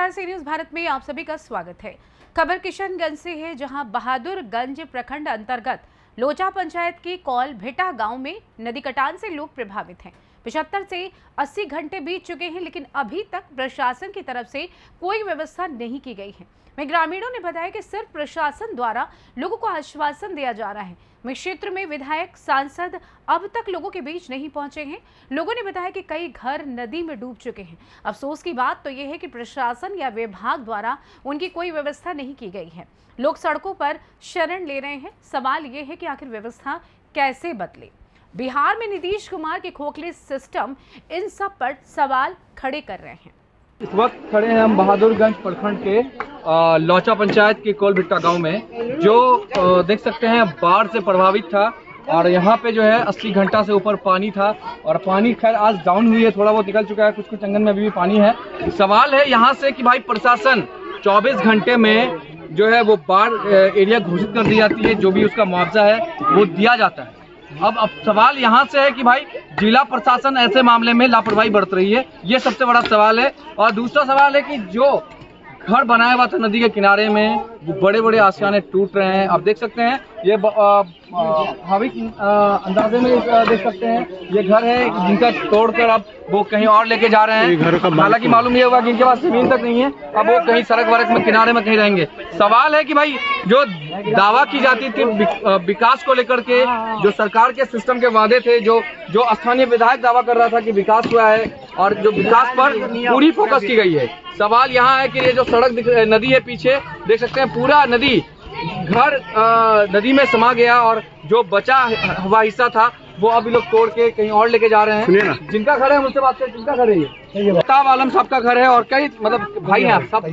नमस्कार, सी न्यूज भारत में आप सभी का स्वागत है। खबर किशनगंज से है, जहां बहादुरगंज प्रखंड अंतर्गत लोचा पंचायत की कौल भेटा गांव में नदी कटान से लोग प्रभावित हैं। 75 से 80 घंटे बीत चुके हैं, लेकिन अभी तक प्रशासन की तरफ से कोई व्यवस्था नहीं की गई है। वहीं ग्रामीणों ने बताया कि सिर्फ प्रशासन द्वारा लोगों को आश्वासन दिया जा रहा है। वहीं क्षेत्र में विधायक, सांसद अब तक लोगों के बीच नहीं पहुंचे हैं। लोगों ने बताया कि कई घर नदी में डूब चुके हैं। अफसोस की बात तो यह है कि प्रशासन या विभाग द्वारा उनकी कोई व्यवस्था नहीं की गई है। लोग सड़कों पर शरण ले रहे हैं। सवाल ये है कि आखिर व्यवस्था कैसे बदले। बिहार में नीतीश कुमार के खोखले सिस्टम इन सब पर सवाल खड़े कर रहे हैं। इस वक्त खड़े हैं हम बहादुरगंज प्रखंड के लोचा पंचायत के कौल भेटा गांव में, जो देख सकते हैं बाढ़ से प्रभावित था। और यहाँ पे जो है 80 घंटा से ऊपर पानी था, और पानी खैर आज डाउन हुई है, थोड़ा बहुत निकल चुका है, कुछ कुछ अंगन में अभी भी पानी है। सवाल है यहाँ से कि भाई प्रशासन 24 घंटे में जो है वो बाढ़ एरिया घोषित कर दी जाती है, जो भी उसका मुआवजा है वो दिया जाता है। अब सवाल यहाँ से है कि भाई जिला प्रशासन ऐसे मामले में लापरवाही बरत रही है, ये सबसे बड़ा सवाल है। और दूसरा सवाल है कि जो घर बनाया हुआ था नदी के किनारे में, वो बड़े बड़े आशियाने टूट रहे हैं। आप देख सकते हैं ये हवा अंदाजे में देख सकते हैं ये घर है जिनका तोड़कर अब वो कहीं और लेके जा रहे हैं। हालांकि मालूम ये होगा कि इनके पास जमीन तक नहीं है, अब वो कहीं सड़क वड़क में किनारे में कहीं रहेंगे। सवाल है कि भाई जो दावा की जाती थी विकास को लेकर के, जो सरकार के सिस्टम के वादे थे, जो स्थानीय विधायक दावा कर रहा था कि विकास हुआ है और जो विकास पर पूरी फोकस की गई है। सवाल यहाँ है कि ये जो सड़क नदी है पीछे देख सकते हैं, पूरा नदी घर नदी में समा गया, और जो बचा हुआ हिस्सा था वो अभी लोग तोड़ के कहीं और लेके जा रहे हैं। जिनका घर है मुझसे बात करें, किसका घर है ये? महताब आलम साहब का घर है, और कई मतलब भाई हैं सब।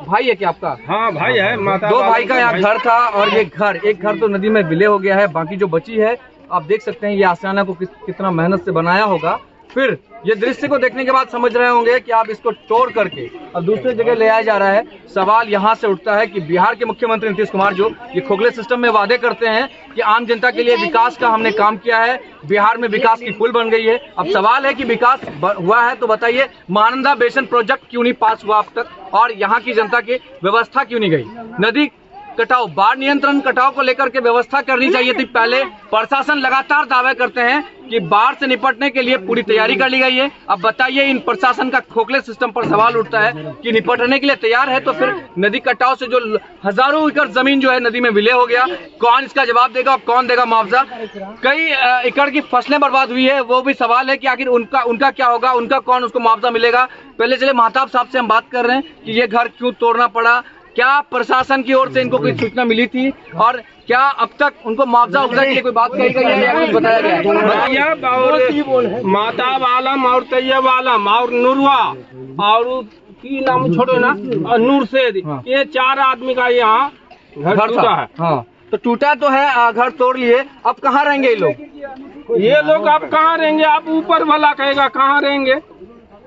भाई है क्या आपका? हाँ भाई है। दो भाई का यहाँ घर था, और ये घर एक घर तो नदी में विलय हो गया है, बाकी जो बची है आप देख सकते हैं ये आशियाना को कितना मेहनत से बनाया होगा। फिर ये दृश्य को देखने के बाद समझ रहे होंगे कि आप इसको तोड़ करके और दूसरी जगह ले आया जा रहा है। सवाल यहाँ से उठता है कि बिहार के मुख्यमंत्री नीतीश कुमार जो ये खोखले सिस्टम में वादे करते हैं कि आम जनता के लिए विकास का हमने काम किया है, बिहार में विकास की पुल बन गई है। अब सवाल है कि विकास हुआ है तो बताइए महानंदा बेसिन प्रोजेक्ट क्यों नहीं पास हुआ अब तक, और यहाँ की जनता की व्यवस्था क्यों नहीं गई? नदी कटाव, बाढ़ नियंत्रण कटाव को लेकर के व्यवस्था करनी चाहिए थी पहले। प्रशासन लगातार दावे करते हैं कि बाढ़ से निपटने के लिए पूरी तैयारी कर ली गई है। अब बताइए इन प्रशासन का खोखले सिस्टम पर सवाल उठता है कि निपटने के लिए तैयार है तो फिर नदी कटाव से जो हजारों एकड़ जमीन जो है नदी में विलय हो गया, कौन इसका जवाब देगा और कौन देगा मुआवजा? कई एकड़ की फसलें बर्बाद हुई है, वो भी सवाल है कि आखिर उनका क्या होगा, उनका कौन उसको मुआवजा मिलेगा? पहले चले महताब साहब से हम बात कर रहे हैं कि ये घर क्यों तोड़ना पड़ा, क्या प्रशासन की ओर से इनको कोई सूचना मिली थी, और क्या अब तक उनको मुआवजा के लिए कोई बात कही गई है या कुछ बताया गया है? महताब आलम और तैयब आलम और नूरवा और की नाम छोड़ो ना, नूर सेद, ये 4 आदमी का यहाँ घर टूटा है। हाँ, तो टूटा तो है, घर तोड़ लिए, अब कहाँ रहेंगे ये लोग? ये लोग अब कहाँ रहेंगे? आप ऊपर वाला कहेगा कहाँ रहेंगे?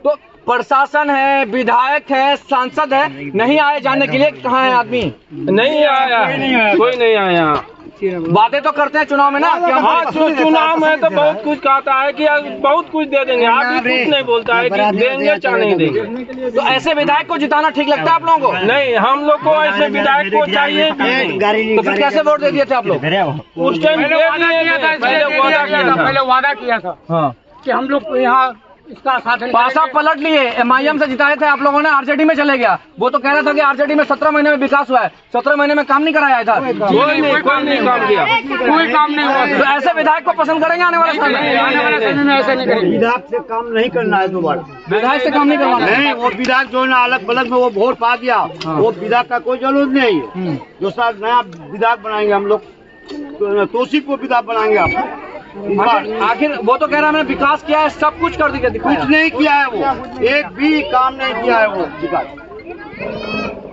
तो प्रशासन है, विधायक है, सांसद है, नहीं आए जाने के लिए कहाँ है आदमी? नहीं आया, कोई नहीं आया। वादे तो करते हैं चुनाव में ना कि हम हाँ, चुनाव में तो बहुत कुछ कहता है कि बहुत कुछ दे देंगे, आप भी कुछ नहीं बोलता है कि देंगे चाहे नहीं देंगे। तो ऐसे विधायक को जिताना ठीक लगता है आप लोगों को? नहीं, हम लोग को ऐसे विधायक को चाहिए। तो फिर कैसे वोट दे दिए थे आप लोग? उस टाइम पहले वादा किया था हाँ कि हम लोग यहाँ इसका साथ पासा पलट लिए, MIM से जिताए थे आप लोगों ने, RJD में चले गया। वो तो कह रहा था कि RJD में 17 महीने में विकास हुआ है, 17 महीने में काम नहीं कराया था। कोई नहीं काम किया, कोई काम नहीं हुआ। तो ऐसे विधायक को पसंद करेंगे आने वाले समय में? ऐसा नहीं करेंगे। विधायक से काम नहीं करना है दोबारा, विधायक से काम नहीं करवाना नहीं। वो विधायक जो है ना अलग बलग में वो वोट पा गया, वो विधायक का कोई जरूरत नहीं है। जो साथ नया विधायक बनाएंगे हम लोग, तोसी को विधायक बनाएंगे आप। आखिर वो तो कह रहा है मैंने विकास किया है, सब कुछ कर दिया, कुछ नहीं किया है वो, एक भी काम नहीं किया है वो विकास।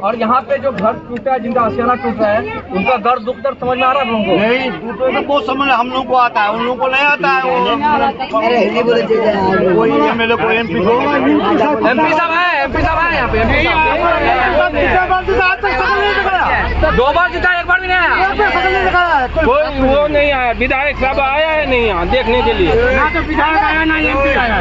और यहाँ पे जो घर टूटा है, जिनका आशियाना टूट रहा है, उनका दर्द दुख दर्द समझ में आ रहा है उनको? नहीं, दूसरे को बहुत समझ हम लोग को आता है, उन लोगों को नहीं आता है। वो MLA को MP MP साहब है, एमपी साहब आए यहाँ पे? एमपी साहब 2 बार जीता, 1 बार भी नहीं आया। कोई वो नहीं आया, विधायक साहब आया है नहीं यहाँ देखने के लिए। ना तो विधायक आया ना एमपी आया।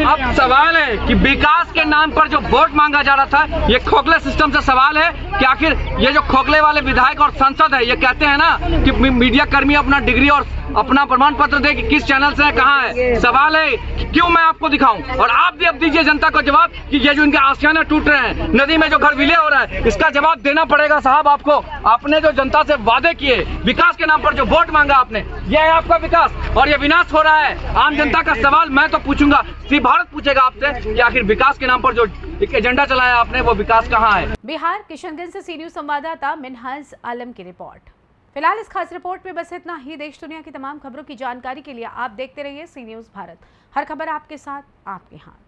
अब सवाल है कि विकास के नाम पर जो वोट मांगा जा रहा था, ये खोखले सिस्टम से सवाल है कि आखिर ये जो खोखले वाले विधायक और सांसद है, ये कहते हैं ना कि मीडिया कर्मी अपना डिग्री और अपना प्रमाण पत्र दे कि किस चैनल से है, कहाँ है। सवाल है कि क्यों मैं आपको दिखाऊं, और आप भी अब दीजिए जनता को जवाब कि ये जो इनके आशियाने टूट रहे हैं, नदी में जो घर विलय हो रहा है, इसका जवाब देना पड़ेगा साहब आपको। आपने जो जनता से वादे किए, विकास के नाम पर जो वोट मांगा आपने, ये है आपका विकास और ये विनाश हो रहा है। आम जनता का सवाल मैं तो पूछूंगा, सी भारत पूछेगा आपसे कि आखिर विकास के नाम पर जो एक एजेंडा चलाया आपने, वो विकास कहाँ है। बिहार किशनगंज से सी न्यूज संवाददाता मिनहाज आलम की रिपोर्ट। फिलहाल इस खास रिपोर्ट में बस इतना ही। देश दुनिया की तमाम खबरों की जानकारी के लिए आप देखते रहिए सी न्यूज भारत। हर खबर आपके साथ, आपके हाथ।